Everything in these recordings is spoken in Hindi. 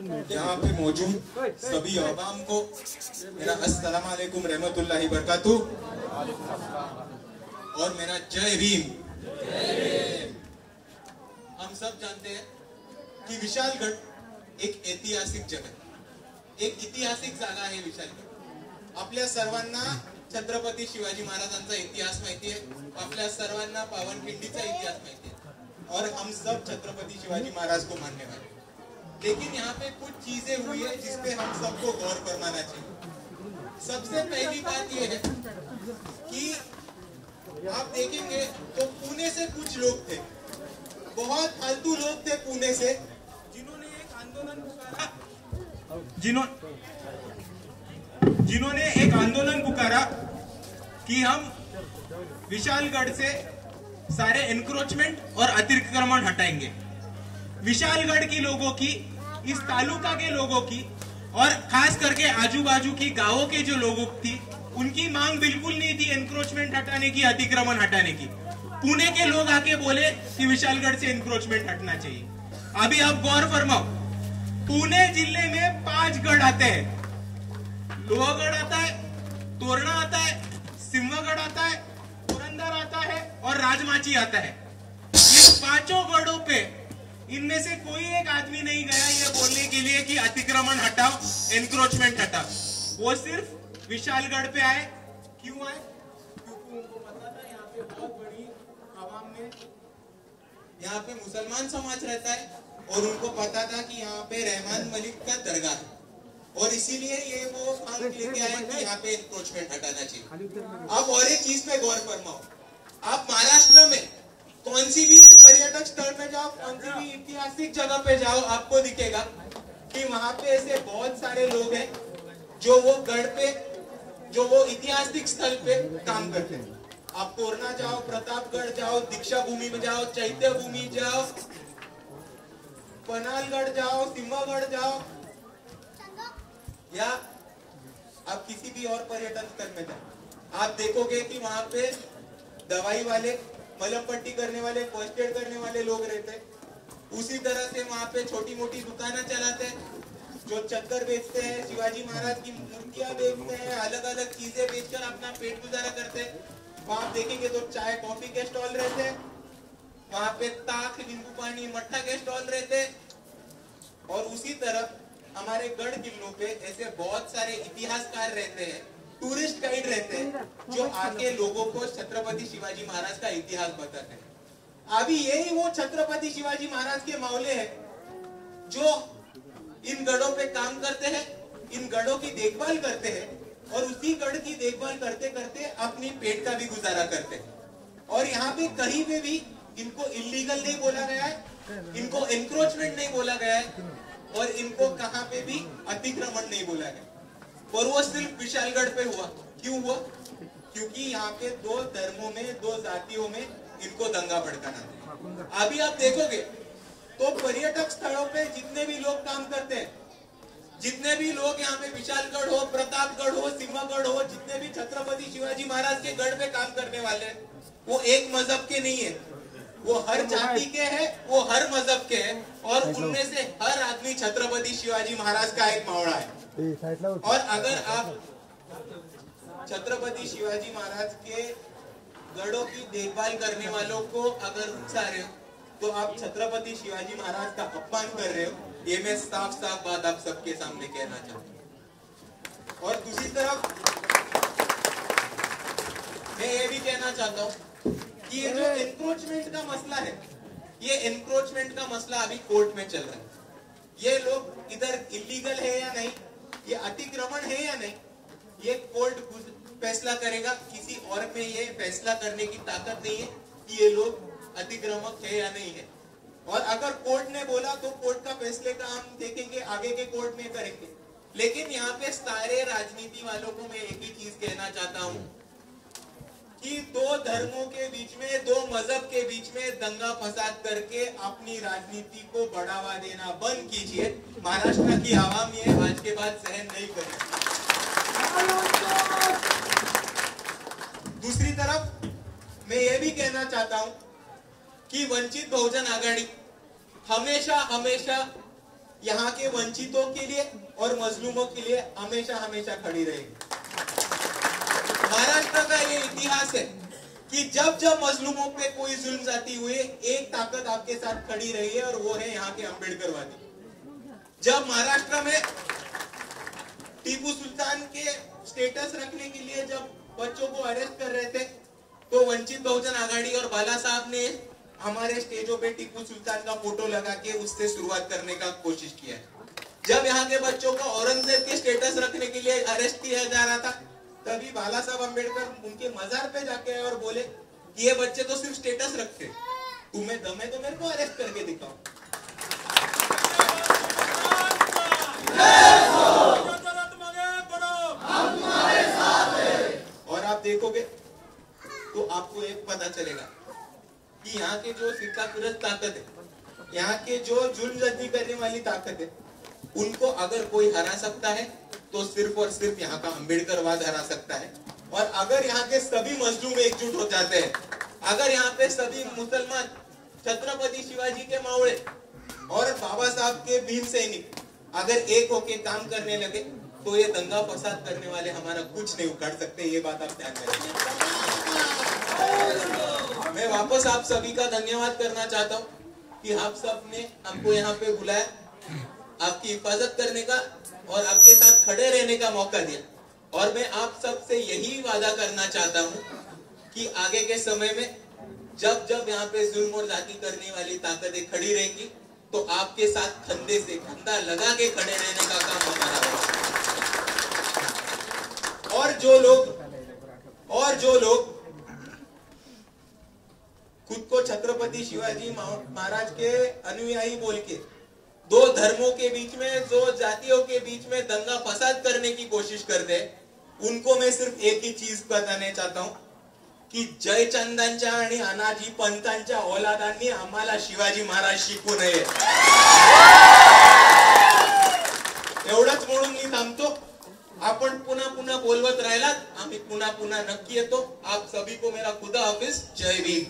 यहाँ पे मौजूद सभी अवाम को मेरा अस्सलाम वालेकुम रहमतुल्लाहि बरकातहू और मेरा जय भीम। हम सब जानते हैं कि विशालगढ़ एक ऐतिहासिक जगह, एक ऐतिहासिक जागा आहे विशालगढ़। आपल्या सर्वांना छत्रपती शिवाजी महाराजांचा इतिहास माहिती आहे, आपल्या सर्वांना पावनखिंडीचा इतिहास माहिती है और हम सब छत्रपती शिवाजी महाराज को मानने वाले। लेकिन यहाँ पे कुछ चीजें हुई है जिसपे हम सबको गौर करना चाहिए। सबसे पहली बात यह है कि आप देखेंगे तो पुणे से कुछ लोग थे, बहुत फालतू लोग थे पुणे से, जिन्होंने एक आंदोलन पुकारा, जिन्होंने एक आंदोलन पुकारा कि हम विशालगढ़ से सारे एनक्रोचमेंट और अतिक्रमण हटाएंगे। विशालगढ़ की लोगों की, इस तालुका के लोगों की और खास करके आजू बाजू की गांवों के जो लोगों की, उनकी मांग बिल्कुल नहीं थी एनक्रोचमेंट हटाने की, अतिक्रमण हटाने की। पुणे के लोग आके बोले कि विशालगढ़ से एनक्रोचमेंट हटना चाहिए। अभी आप गौर फरमाओ, पुणे जिले में 5 गढ़ आते हैं। लोहागढ़ आता है, तोरणा आता है, सिंहगढ़ आता है, पुरंदर आता है और राजमाची आता है। ये 5 गढ़ों पे इनमें से कोई एक आदमी नहीं गया ये बोलने के लिए कि अतिक्रमण हटाओ, एनक्रोचमेंट हटाओ। वो सिर्फ विशालगढ़ पे आए। क्यों आए? क्योंकि उनको पता था यहाँ पे बहुत बड़ी आवाम में, यहाँ पे मुसलमान समाज रहता है और उनको पता था कि यहाँ पे रहमान मलिक का दरगाह है और इसीलिए ये वो मांग लेके आए कि यहाँ पे एनक्रोचमेंट हटाना चाहिए। अब और एक चीज पे गौर फरमाओ, आप महाराष्ट्र में कौन सी भी पर्यटक स्थल में जाओ, कौन सी भी ऐतिहासिक जगह पे जाओ, आपको दिखेगा कि वहां पे ऐसे बहुत सारे लोग हैं जो वो गढ़ पे, जो वो ऐतिहासिक स्थल पे काम करते हैं। आप तोरणा जाओ, प्रतापगढ़ जाओ, दीक्षा भूमि में जाओ, चैत्य भूमि जाओ, पनालगढ़ जाओ, सिंहगढ़ जाओ, या आप किसी भी और पर्यटन स्थल में जाओ, आप देखोगे कि वहां पे दवाई वाले, मलम पट्टी करने वाले, फर्स्ट एड करने वाले लोग रहते हैं। उसी तरह से वहां पे छोटी मोटी दुकानें चलाते हैं, जो चद्दर बेचते हैं, शिवाजी महाराज की मूर्तियां बेचते हैं, अलग अलग चीजें बेचकर अपना पेट गुजारा करते हैं। वहां आप देखेंगे तो चाय कॉफी के स्टॉल रहते हैं, वहां पे ताक, नींबू पानी, मट्ठा के स्टॉल रहते हैं। और उसी तरह हमारे गढ़ किलों पे ऐसे बहुत सारे इतिहासकार रहते हैं, टूरिस्ट गाइड रहते हैं, जो आके लोगों को छत्रपति शिवाजी महाराज का इतिहास बताते हैं। अभी यही वो छत्रपति शिवाजी महाराज के मावले हैं जो इन गढ़ों पे काम करते हैं, इन गढ़ों की देखभाल करते हैं और उसी गढ़ की देखभाल करते करते अपनी पेट का भी गुजारा करते हैं। और यहाँ पे कहीं पे भी इनको इलीगल नहीं बोला गया है, इनको एनक्रोचमेंट नहीं बोला गया है और इनको कहाँ पे भी अतिक्रमण नहीं बोला गया। और वो सिर्फ विशालगढ़ पे हुआ। क्यों हुआ? क्योंकि यहाँ पे 2 धर्मों में, 2 जातियों में इनको दंगा भड़काना। अभी आप देखोगे तो पर्यटक स्थलों पे जितने भी लोग काम करते हैं, जितने भी लोग यहाँ पे विशालगढ़ हो, प्रतापगढ़ हो, सिंहगढ़ हो, जितने भी छत्रपति शिवाजी महाराज के गढ़ पे काम करने वाले हैं, वो एक मजहब के नहीं है, वो हर जाति के हैं, वो हर मजहब के हैं और उनमें से हर आदमी छत्रपति शिवाजी महाराज का एक मावड़ा है। और अगर आप छत्रपति शिवाजी महाराज के गढ़ों की देखभाल करने वालों को अगर उकसा रहे हो तो आप छत्रपति शिवाजी महाराज का अपमान कर रहे हो। ये मैं साफ साफ बात आप सबके सामने कहना चाहता हूँ। और दूसरी तरफ मैं ये भी कहना चाहता हूँ कि ये जो एनक्रोचमेंट का मसला है, ये एनक्रोचमेंट का मसला अभी कोर्ट में चल रहा है। ये लोग इधर इलीगल है या नहीं, ये अतिक्रमण है या नहीं, ये कोर्ट फैसला करेगा। किसी और में ये फैसला करने की ताकत नहीं है कि ये लोग अतिक्रमक है या नहीं है। और अगर कोर्ट ने बोला तो कोर्ट का फैसले का हम देखेंगे, आगे के कोर्ट में करेंगे। लेकिन यहाँ पे सारे राजनीति वालों को मैं एक ही चीज कहना चाहता हूँ कि 2 धर्मों के बीच में, 2 मजहब के बीच में दंगा फसाद करके अपनी राजनीति को बढ़ावा देना बंद कीजिए। महाराष्ट्र की आवाम ये आज के बाद सहन नहीं करेगी। दूसरी तरफ मैं ये भी कहना चाहता हूं कि वंचित बहुजन आघाड़ी हमेशा हमेशा यहाँ के वंचितों के लिए और मजलूमों के लिए हमेशा हमेशा खड़ी रहेगी। महाराष्ट्र का ये इतिहास है कि जब जब मजलूमों पे कोई जुल्म जाती हुई, एक ताकत आपके साथ खड़ी रही है और वो है यहाँ के अम्बेडकरवादी। जब महाराष्ट्र में टीपू सुल्तान के स्टेटस रखने के लिए जब बच्चों को अरेस्ट कर रहे थे, तो वंचित बहुजन आघाड़ी और बाला साहब ने हमारे स्टेजों पे टीपू सुल्तान का फोटो लगा के उससे शुरुआत करने का कोशिश किया है। जब यहाँ के बच्चों को औरंगजेब के स्टेटस रखने के लिए अरेस्ट किया जा रहा था, तभी बाला साहब अम्बेडकर उनके मजार पे जाके आए और बोले कि ये बच्चे तो सिर्फ स्टेटस रखते, तुम्हें दम है तो मेरे को अरेस्ट करके दिखाओ। और आप देखोगे तो आपको एक पता चलेगा कि यहाँ के जो फिरकापरस्त ताकत है, यहाँ के जो जुल्म करने वाली ताकत है, उनको अगर कोई हरा सकता है तो सिर्फ और सिर्फ यहाँ का अम्बेडकरवाद हरा सकता है। और अगर यहाँ के सभी मजलूम एकजुट हो जाते हैं, अगर यहाँ पे सभी मुसलमान छत्रपति शिवाजी के मावड़े और बाबा साहब के भीम सैनिक अगर एक होके काम करने लगे, तो ये दंगा फसाद करने वाले हमारा कुछ नहीं उखाड़ सकते। ये बात आप ध्यान रखिए। मैं वापस आप सभी का धन्यवाद करना चाहता हूँ कि आप सब ने हमको यहाँ पे बुलाया, आपकी हिफाजत करने का और आपके साथ खड़े रहने का मौका दिया। और मैं आप सब से यही वादा करना चाहता हूँ कि आगे के समय में जब जब यहाँ पे जुल्म और जाति करने वाली ताकतें खड़ी रहेंगी, तो आपके साथ कंधे से कंधा लगा के खड़े रहने का काम हमारा होगा। और जो लोग खुद को छत्रपति शिवाजी महाराज के अनुयायी बोल के दो धर्मों के बीच में, दो जातियों के बीच में दंगा फसाद करने की कोशिश करते हैं, उनको मैं सिर्फ एक ही चीज बताना चाहता हूँ की जयचंदांच्या आणि अनाजी पंतांच्या औलादांनी आम्हाला शिवाजी महाराज शिकू नये। एवढंच म्हणून मी थांबतो। आपण पुन्हा पुन्हा बोलवत राहिलात, आम्ही पुन्हा पुन्हा नक्की येतो। आप सभी को मेरा खुदा हाफिज। जय भीम।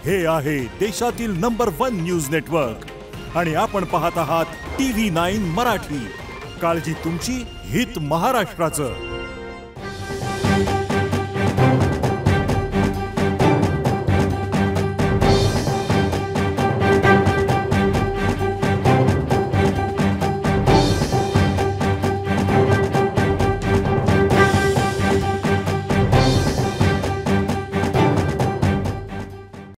हे आहे देशातील नंबर 1 न्यूज नेटवर्क आणि आपण पाहत आहात TV9 मराठी। काळजी तुमची, हित महाराष्ट्राचं।